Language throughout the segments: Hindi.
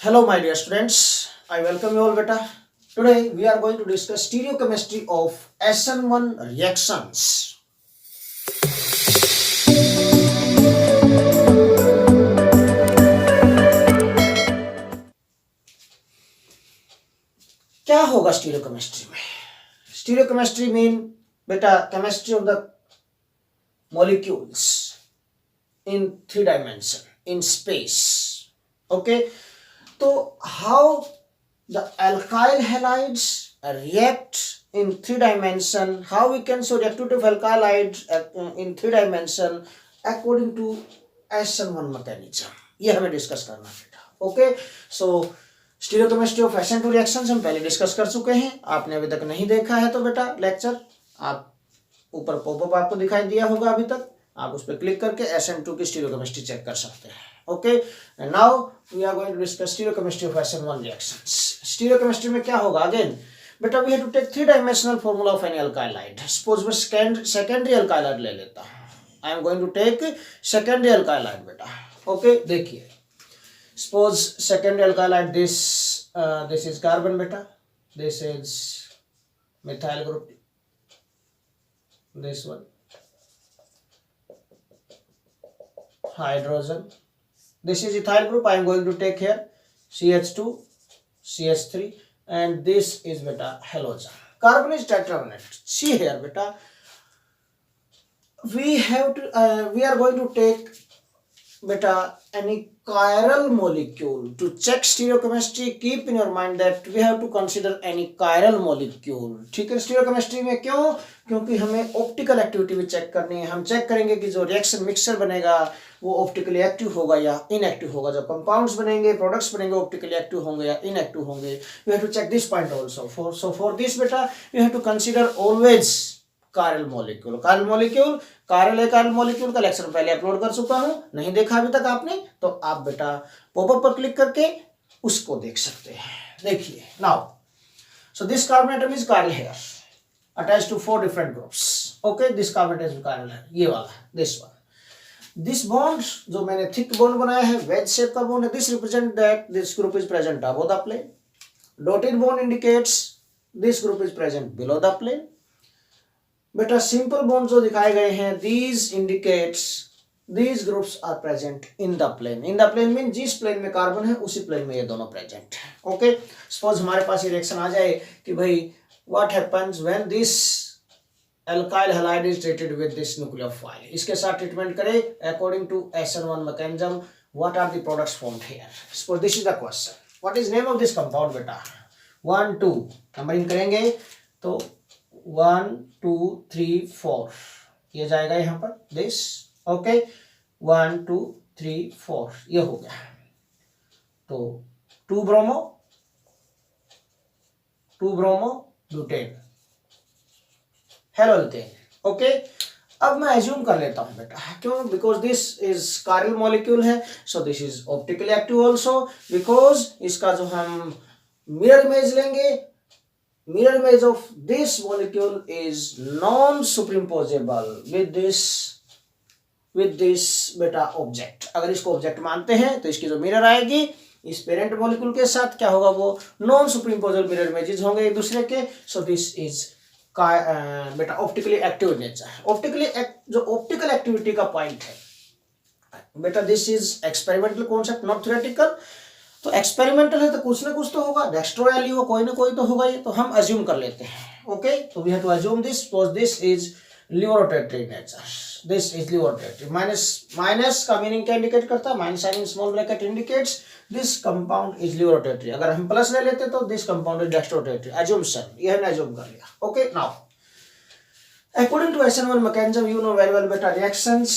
Hello, my dear students. I welcome you all, beta. Today we are going to discuss stereochemistry of SN1 reactions. क्या होगा स्टीरियोकेमिस्ट्री में? स्टीरियोकेमिस्ट्री मीन बेटा chemistry of the molecules in 3 dimension in space. Okay, so how the alkyl halides react in 3 dimension, how we can show reactivity of alkyl halides in 3 dimension according to SN1 mechanism. ये हमें डिस्कस करना है. Okay, so stereochemistry of SN2 reactions हम पहले डिस्कस कर चुके हैं. आपने अभी तक नहीं देखा है तो बेटा लेक्चर आप ऊपर पॉपअप आपको दिखाई दिया होगा. अभी तक आप उस पर क्लिक करके SN2 की स्टीरियोकेमिस्ट्री चेक कर सकते हैं. Okay, and now we are going to discuss stereochemistry of SN1 reactions. Stereochemistry में क्या होगा? अगेन बेटा we have to take 3 dimensional formula of any alkyl halide. Suppose मैं सेकेंडरी अल्काइल हाइड ले लेता हूं. I am going to take secondary alkyl halide बेटा. ओके, देखिए suppose secondary alkyl halide this is carbon बेटा, this is methyl group, this one hydrogen, this is ethyl group. I am going to take here CH2 CH3 and this is beta halogen. Carbon is tetrahedral. See here beta, we are going to take beta any chiral molecule to check stereochemistry. Keep in your mind that we have to consider any chiral molecule. ठीक है, स्टीरियोकेमिस्ट्री में क्यों? क्योंकि हमें ऑप्टिकल एक्टिविटी भी चेक करनी है. हम चेक करेंगे कि जो रिएक्शन मिक्सचर बनेगा वो ऑप्टिकली एक्टिव होगा या इनएक्टिव होगा. जो कंपाउंड्स बनेंगे, प्रोडक्ट्स बनेंगे, ऑप्टिकली एक्टिव होंगे या इनएक्टिव होंगे. We have to check this point also. For this बेटा we have to consider always chiral molecule. Chiral molecule का लेक्चर पहले अपलोड कर चुका हूं. नहीं देखा अभी तक आपने तो आप बेटा पॉपअप पर क्लिक करके उसको देख सकते हैं. देखिए now, so this carbon atom is chiral here attached to 4 different groups. Okay, this carbon atom is chiral here, ये वाला, दिस वन. दिस बॉन्ड जो मैंने थिक बॉन्ड बनाया है, वेज शेप का बॉन्ड है. This represent that this group is present above the plane. Dotted bond indicates this group is present below the plane. बेटा सिंपल बॉन्ड जो दिखाए गए हैं, these indicates these groups are present in the plane. in the plane mean जिस प्लेन में कार्बन है उसी प्लेन में ये दोनों प्रेजेंट है. ओके, सपोज हमारे पास ये रिएक्शन आ जाए कि भाई what happens when this alkyl halide is treated with this nucleophile. इसके साथ ट्रीटमेंट करें according to SN1 mechanism. What are the products formed here? Suppose this is the question, what is name of this compound बेटा. 1 2 नंबरिंग करेंगे तो 1 2 3 4 ये जाएगा यहाँ पर दिस. ओके, 1 2 3 4 ये हो गया. तो 2 ब्रोमो ब्यूटेन हेलोल्टेन. ओके, अब मैं एज्यूम कर लेता हूं बेटा, क्यों? Because this is chiral molecule है, so this is optically active also. Because इसका जो हम मिरर इमेज लेंगे, mirror image of this molecule is non-superimposable with this beta object. अगर इसको ऑब्जेक्ट मानते हैं तो इसकी जो मिरर आएगी इस पेरेंट मॉलिक्यूल के साथ क्या होगा, वो नॉन सुपरइम्पोजेबल मिरर इमेजेस होंगे एक दूसरे के. सो दिस इज बेटा ऑप्टिकली एक्टिव नेचर. जो ऑप्टिकल एक्टिविटी का पॉइंट है बेटा, this is experimental concept not theoretical. तो एक्सपेरिमेंटल है तो कुछ ना कुछ तो होगा, डेस्ट्रो या लियो कोई ना कोई तो होगा. ये तो हम अज्यूम कर लेते हैं. ओके, तो we have to assume this. Suppose this is levorotatory nature. This is levorotatory. Minus का मीनिंग क्या इंडिकेट करता है? Minus sign in small bracket indicates this compound is levorotatory. अगर हम प्लस ले लेते तो this compound is dextrorotatory. Assumption, ये हमने अज्यूम कर लिया. Okay, now according to SN1 mechanism you know very well बेटा, reactions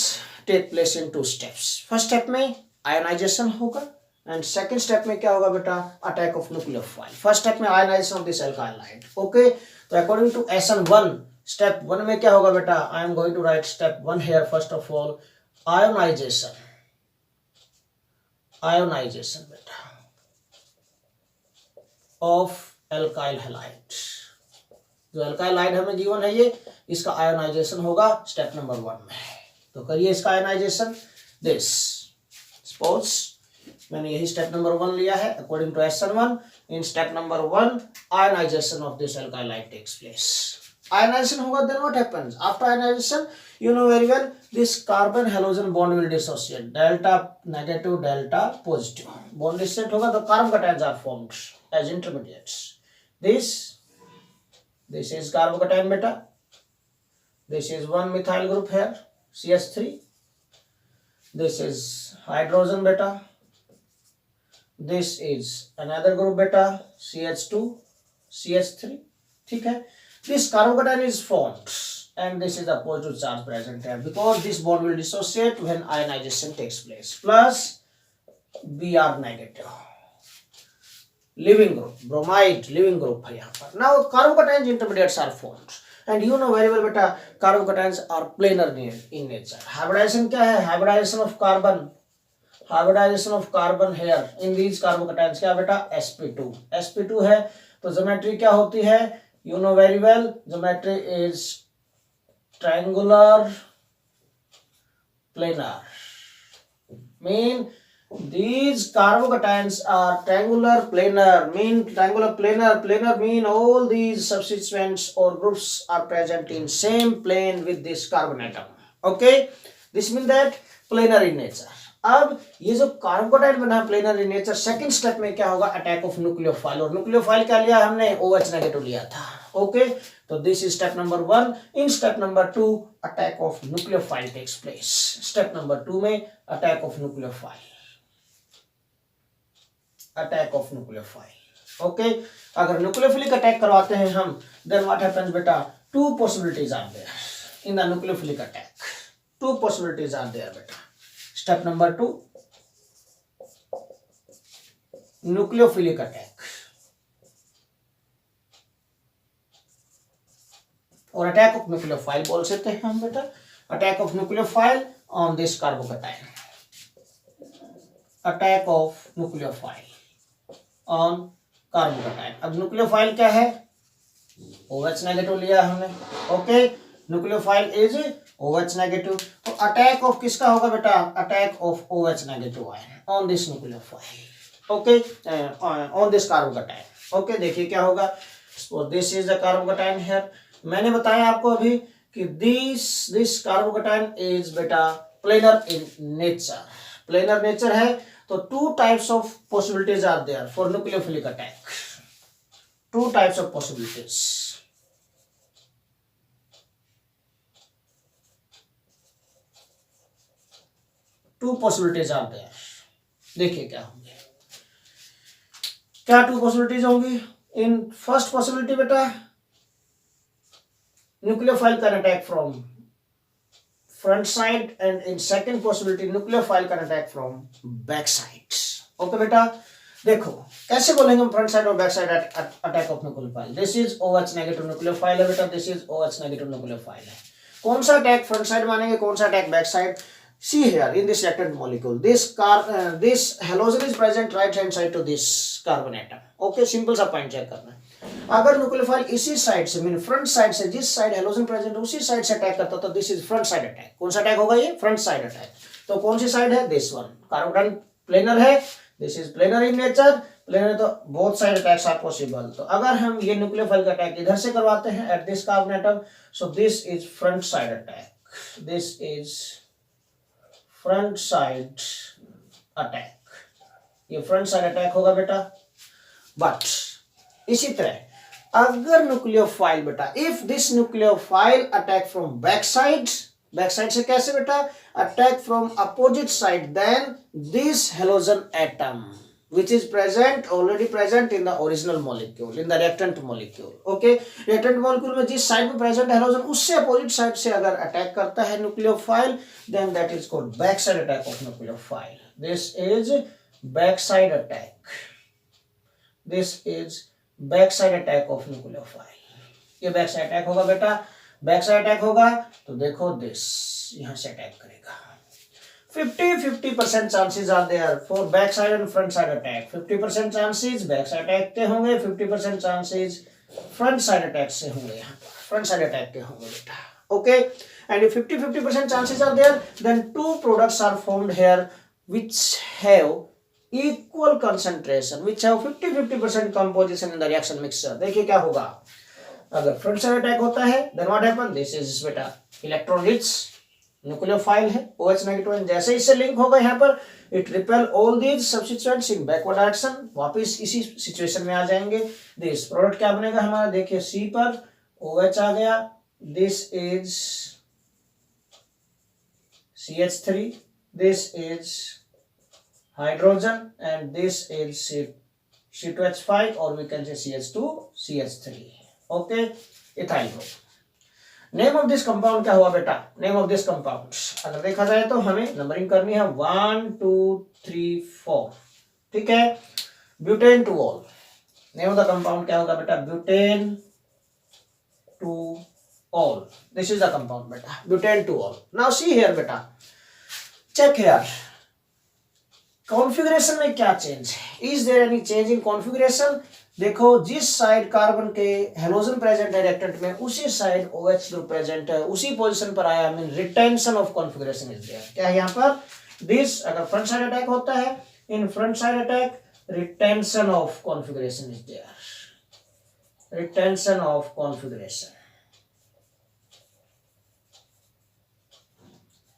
take place in 2 steps. First step में आयोनाइजेशन होगा एंड सेकंड स्टेप में क्या होगा बेटा, attack of nucleophile. First step में ionization of this alkyl halide. Okay, तो अकॉर्डिंग टू SN1 स्टेप 1 में क्या होगा बेटा, I am going to write step 1 here. First of all ionization बेटा ऑफ अल्काइल हैलाइड. जो अल्काइल हाइड हमें गिवन है ये, इसका आयोनाइजेशन होगा स्टेप नंबर 1 में. तो करिए इसका आयोनाइजेशन. दिस सपोज मैंने यही स्टेप नंबर 1 लिया है according to SN1. In step number 1 ionization of this alkyl halide takes place. Ionization होगा, then what happens after ionization? You know very well, this carbon halogen bond will dissociate, delta negative, delta positive. Bond dissociate होगा तो carbon cations are formed as intermediates. This is carbocation beta. This is one methyl group here, CH3. This is hydrogen beta. This is another group beta, CH2, CH3. ठीक है? This carbocation is formed. And this is the positive charge present here because this bond will dissociate when ionization takes place. Plus Br negative. Living group, bromide living group है यहाँ पर. Now carbocations intermediates are formed. And you know very well बेटा carbocations are planar in nature. Hybridization क्या है? Hybridization of carbon. Hybridization of carbon here in these carbocations क्या बेटा? sp2. sp2 है तो ज्योमेट्री क्या होती है? You know very well, geometry is triangular planar. Mean these carbocations are triangular planar. Mean triangular planar. Planar mean all these substituents or groups are present in same plane with this carbon atom. Okay, this means that planar in nature. अब ये जो कार्बोकेटाइन बना planar in nature, second step में क्या होगा? Attack of nucleophile. और न्यूक्लियोफाइल क्या लिया हमने? OH नेगेटिव लिया था. ओके, तो this is step number 1. In step number 2 attack of nucleophile takes place. Step number 2 में attack of nucleophile. Attack of nucleophile. Okay, अगर न्यूक्लियोफिलिक अटैक करवाते हैं हम, देन व्हाट हैपेंस बेटा? 2 possibilities are there in the nucleophilic attack. 2 possibilities are there बेटा. Step number 2, nucleophilic attack. और अटैक ऑफ न्यूक्लियोफाइल बोल सकते हैं हम बेटा. Attack of nucleophile on this carbocation. Attack of nucleophile on carbocation. अब न्यूक्लियोफाइल क्या है? OH नेगेटिव लिया हमने. Okay, nucleophile is OH negative. तो अटैक ऑफ किसका होगा बेटा? Attack of OH negative ion on this nucleophile. Okay, on this carbocation. Okay, देखिए क्या होगा. This is the carbocation here. मैंने बताया आपको अभी कि दिस कार्बोकेटाइन इज बेटा planar in nature. Planar nature है तो 2 types of possibilities are there for nucleophilic attack. 2 types of possibilities. Two possibilities are there. देखिए क्या होंगे. क्या 2 पॉसिबिलिटीज होंगी? इन फर्स्ट पॉसिबिलिटी बेटा nucleophile can attack from front side, and in second possibility nucleophile can attack from back side. Okay बेटा, देखो कैसे बोलेंगे हम फ्रंट साइड और back side attack of nucleophile. This is OH negative nucleophile है बेटा. This is OH negative nucleophile है. कौन सा अटैक फ्रंट साइड मानेंगे, कौन सा attack back side? See here in this reactant molecule, this halogen is present right hand side to this carbon atom. Okay, simple सा पॉइंट चेक करना है. अगर न्यूक्लियोफाइल इसी साइड से, मीन फ्रंट साइड से, जिस साइड हेलोजन प्रेजेंट है उसी साइड से अटैक करता तो this is front side attack. कौन सा अटैक होगा ये? Front side attack. तो कौन सी साइड है? This one. कार्बोकेटाइन प्लेनर है. This is planar in nature. Planar तो both side attacks are possible. तो अगर हम ये न्यूक्लियोफाइल का अटैक इधर से करवाते हैं at this carbon atom, so this is front side attack. This is front side attack. ये फ्रंट साइड अटैक होगा बेटा. बट इसी तरह अगर न्यूक्लियोफाइल बेटा, if this nucleophile attack from back side से कैसे बेटा? Attack from opposite side, then this halogen atom which is already present in the original molecule, in the reactant molecule. Okay, reactant molecule में जिस साइड में प्रेजेंट हेलोजन उससे अपोजिट साइड से अगर अटैक करता है nucleophile, then that is called backside attack of nucleophile. This is backside attack. This is backside attack of nucleophile. ये backside attack होगा बेटा. backside attack होगा तो देखो this यहाँ से अटैक करेगा. 50-50% chances are there for back side and front side attack. 50% chances back side attack के होंगे, 50% चांसेस फ्रंट साइड अटैक से होंगे. यहाँ पर फ्रंट साइड अटैक के होंगे बेटा. Okay, and if 50-50% chances are there, then 2 products are formed here which have equal concentration which have 50-50% composition in the reaction mixture. देखिए क्या होगा अगर फ्रंट साइड अटैक होता है then what happen, this is बेटा इलेक्ट्रॉन रिच न्यूक्लियोफाइल है OH नेगेटिव, जैसे इससे लिंक होगा यहाँ पर it repel all these substituents in backward direction, वापस इसी सिचुएशन में आ जाएंगे। दिस प्रोडक्ट क्या बनेगा हमारा, देखिए C पर OH आ गया, this is CH3, this is hydrogen and this is C2H5 or we can say CH2 CH3, okay, ethyl group। Name of this compound क्या हुआ बेटा, नेम ऑफ दिस कंपाउंड अगर देखा जाए तो हमें नंबरिंग करनी है 1 2 3 4, ठीक है। Butane two ol, name of the compound क्या होगा बेटा, butane two ol, this is the compound बेटा, butane two ol. Now see here बेटा, चेक हियर कॉन्फ़िगरेशन में क्या चेंज है, is there any change in configuration. देखो जिस साइड कार्बन के हेलोजन प्रेजेंट है रिएक्टेंट में उसी साइड OH ग्रुप प्रेजेंट है, उसी पोजीशन पर आया, mean retention of configuration is there. क्या है यहाँ पर, दिस अगर फ्रंट साइड अटैक होता है, in front side attack retention of configuration is there, retention of configuration,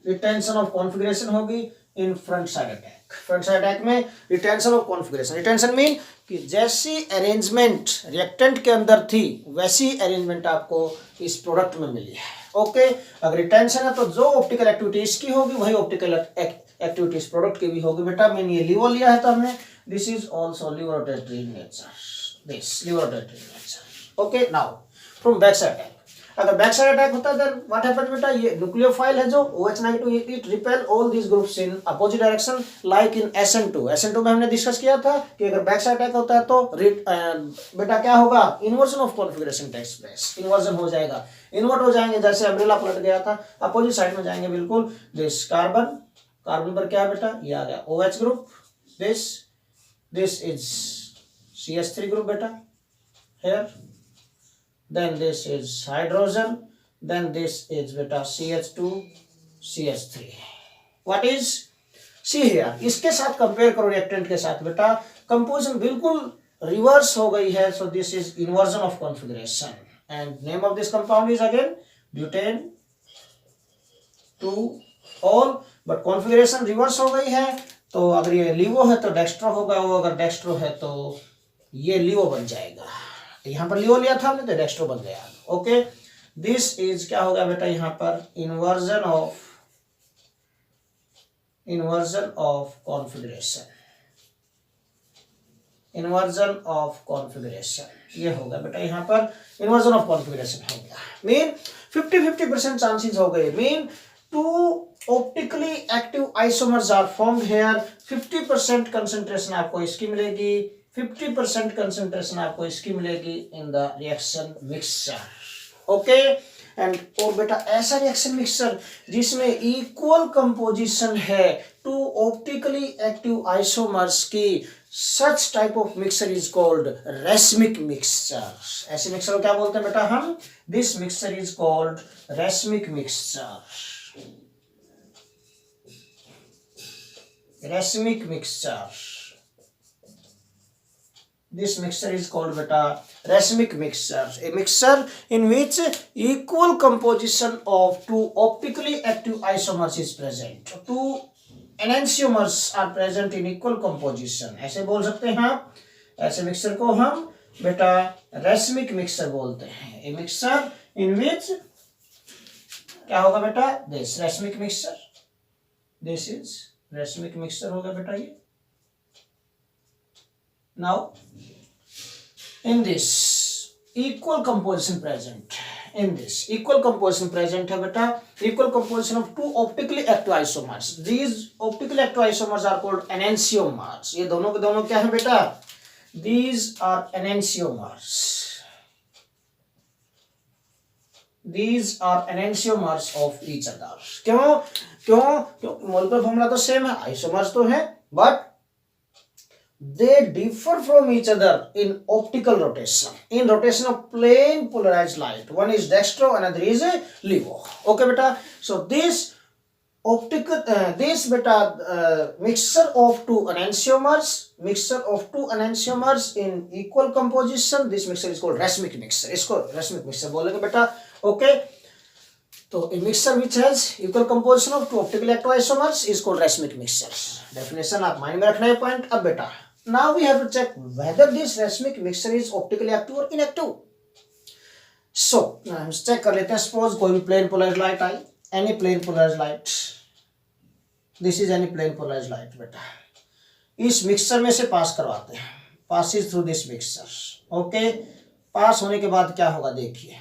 retention of configuration होगी in front side attack. Front side attack में retention of configuration, retention mean कि जैसी अरेंजमेंट रिएक्टेंट के अंदर थी वैसी अरेंजमेंट आपको इस प्रोडक्ट में मिली है, ओके। अगर रिटेंशन है तो जो ऑप्टिकल एक्टिविटी इसकी होगी वही ऑप्टिकल एक्टिविटीज प्रोडक्ट की भी होगी बेटा। मैंने ये लिवो लिया है तो हमने, this is also levorotatory in nature, this levorotatory in nature, okay. Now from back side attack, अगर बैक साइड अटैक होता है देन व्हाट हैपेंस बेटा, ये न्यूक्लियोफाइल है जो OH negative, it repel all these groups in opposite direction like in SN2। SN2 में हमने डिस्कस किया था कि अगर बैक साइड अटैक होता है तो बेटा क्या होगा, inversion of configuration takes place, inversion हो जाएगा, इन्वर्ट हो जाएंगे, जैसे अम्ब्रेला पलट गया था, अपोजिट साइड में जाएंगे बिल्कुल। दिस कार्बन, कार्बन पर क्या बेटा, ये आ गया OH group, this is CH3 group बेटा here, then this is hydrogen, then this is beta CH2 CH3। what is, see here, इसके साथ कंपेयर करो रिएक्टेंट के साथ बेटा, कंपोजिशन बिल्कुल रिवर्स हो गई है, so this is inversion of configuration and name of this compound is again butane to all, but configuration reverse हो गई है। तो अगर ये लिवो है तो डेक्स्ट्रो होगा, वो अगर डेक्स्ट्रो है तो ये लिवो बन जाएगा, यहाँ पर लिवो लिया था हमने तो डेक्स्ट्रो बन गया, ओके। दिस इज क्या होगा बेटा यहाँ पर, inversion of configuration, inversion of configuration, ये होगा बेटा यहाँ पर इन्वर्जन ऑफ कॉन्फ़िगरेशन हो गया। मीन 50-50% चांसेस हो गए, mean two optically active isomers are formed here. 50% concentration आपको इसकी मिलेगी, 50% कंसंट्रेशन आपको इसकी मिलेगी in the reaction mixture, okay. And और बेटा ऐसा रिएक्शन मिक्सचर जिसमें इक्वल कंपोजिशन है टू ऑप्टिकली एक्टिव आइसोमर्स की, such type of mixture is called racemic mixture. ऐसे मिक्सचर को क्या बोलते हैं बेटा हम, this mixture is called racemic mixture, racemic mixture. This mixture is called beta racemic mixture, a mixture in which equal composition of two optically active isomers is present, two enantiomers are present in equal composition, ऐसे बोल सकते हैं आप। ऐसे मिक्सचर को हम बेटा racemic mixture बोलते हैं, a mixture in which क्या होगा बेटा, this racemic mixture, this is racemic mixture होगा बेटा ये। Now in this equal composition present, in this equal composition present है बेटा, equal composition of two optically active isomers, these optically active isomers are called enantiomers। ये दोनों के दोनों क्या है बेटा, these are enantiomers, these are enantiomers of each other। क्यों क्यों क्यों, मोलेकुलर फॉर्मूला तो सेम है, आइसोमर्स तो है, but they differ from each other in optical rotation, in rotation of plane polarized light, one is dextro, another is a levo, okay beta। so this optical this beta mixture of two enantiomers in equal composition, this mixture is called racemic mixture. इसको racemic mixture बोलेंगे बेटा. Okay, तो a mixture which has equal composition of two optical ectoisomers is called racemic mixture. Definition आप माइंड में रखना है पॉइंट. अब बेटा now we have to check whether this racemic mixture is optically active or inactive. So हम चेक कर लेते हैं. सपोज कोई भी plane polarized light I, any plane polarized light, this is any plane polarized light बेटा, इस मिक्सचर में से पास करवाते हैं, passes through this mixture. Okay, pass होने के बाद क्या होगा देखिए,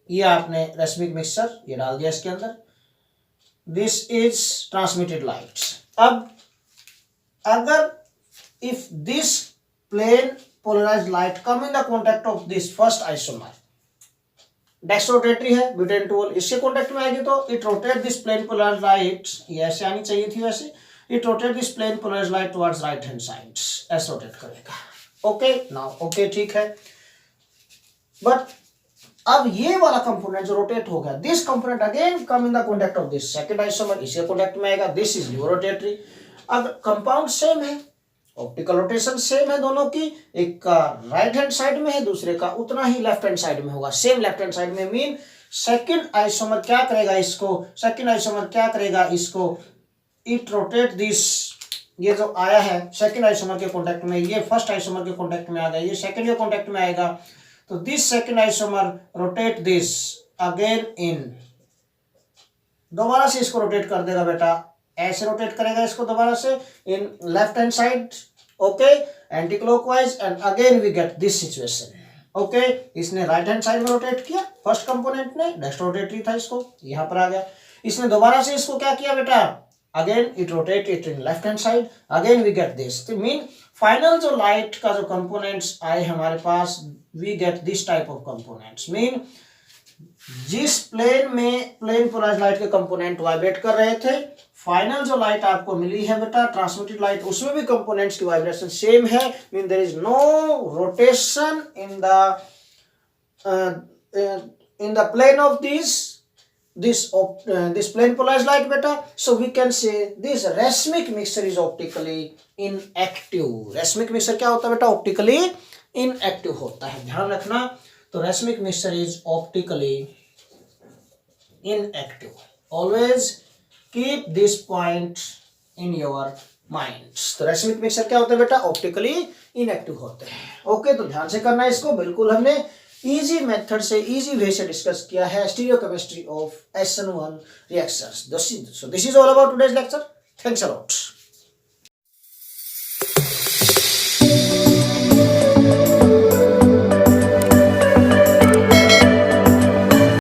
ये आपने रेसमिक मिक्सचर ये डाल दिया इसके अंदर, दिस इज ट्रांसमिटेड लाइट. अब अगर if this plane polarized light come in the contact of this first isomer, dextrorotatory है ब्यूटेन टूल, इसके कॉन्टेक्ट में आएगी तो it rotate this plane polarized light, ये ऐसे आनी चाहिए थी वैसे, it rotate this plane polarized light towards right hand side, ऐसे रोटेट करेगा. ओके नाउ ओके ठीक है. बट अब ये वाला कंपोनेंट जो रोटेट हो गया, this component again come in the contact of this second isomer, इसके कॉन्टेक्ट में आएगा, दिस इज न्यू रोटेटरी. अब कंपाउंड सेम है, ऑप्टिकल रोटेशन सेम है दोनों की, एक का राइट हैंड साइड में है, दूसरे का उतना ही लेफ्ट हैंड साइड में होगा, सेम लेफ्ट हैंड साइड में. मीन सेकंड आइसोमर क्या करेगा इसको, इट रोटेट दिस, ये जो आया है सेकंड आइसोमर के कॉन्टेक्ट में, ये फर्स्ट आइसोमर के कॉन्टेक्ट में आ गया, ये सेकंड के कॉन्टेक्ट में आएगा, तो this second isomer rotate this again in, दोबारा से इसको रोटेट कर देगा बेटा, ऐसे रोटेट करेगा इसको दोबारा से in left hand side. Okay, anti clockwise, and again we get this situation. Okay, इसने राइट हैंड साइड में रोटेट किया, फर्स्ट कंपोनेंट ने नेक्स्ट रोटेटरी था, इसको यहां पर आ गया, इसने दोबारा से इसको क्या किया बेटा, again it rotate it in left hand side, again we get this. Mean final जो लाइट का जो कंपोनेंट्स आए हमारे पास, we get this type of components. Mean जिस प्लेन में प्लेन पोलराइज्ड लाइट के कंपोनेंट वाइब्रेट कर रहे थे, फाइनल जो लाइट आपको मिली है बेटा ट्रांसमिटेड लाइट, उसमें भी कंपोनेंट्स की वाइब्रेशन सेम है. Mean there is no rotation in the plane of this plane polarized light beta. So we can say this racemic mixture is optically inactive. racemic mixture क्या होता है बेटा, optically inactive होता है, ध्यान रखना. तो racemic mixture is optically inactive. Always keep this point in your mind. तो racemic mixture क्या होता है बेटा, optically inactive होते हैं. ओके, तो ध्यान से करना है इसको. बिल्कुल हमने इजी मेथड से, इजी वे से डिस्कस किया है stereochemistry of SN1 reactions. So this is all about today's lecture. Thanks a lot.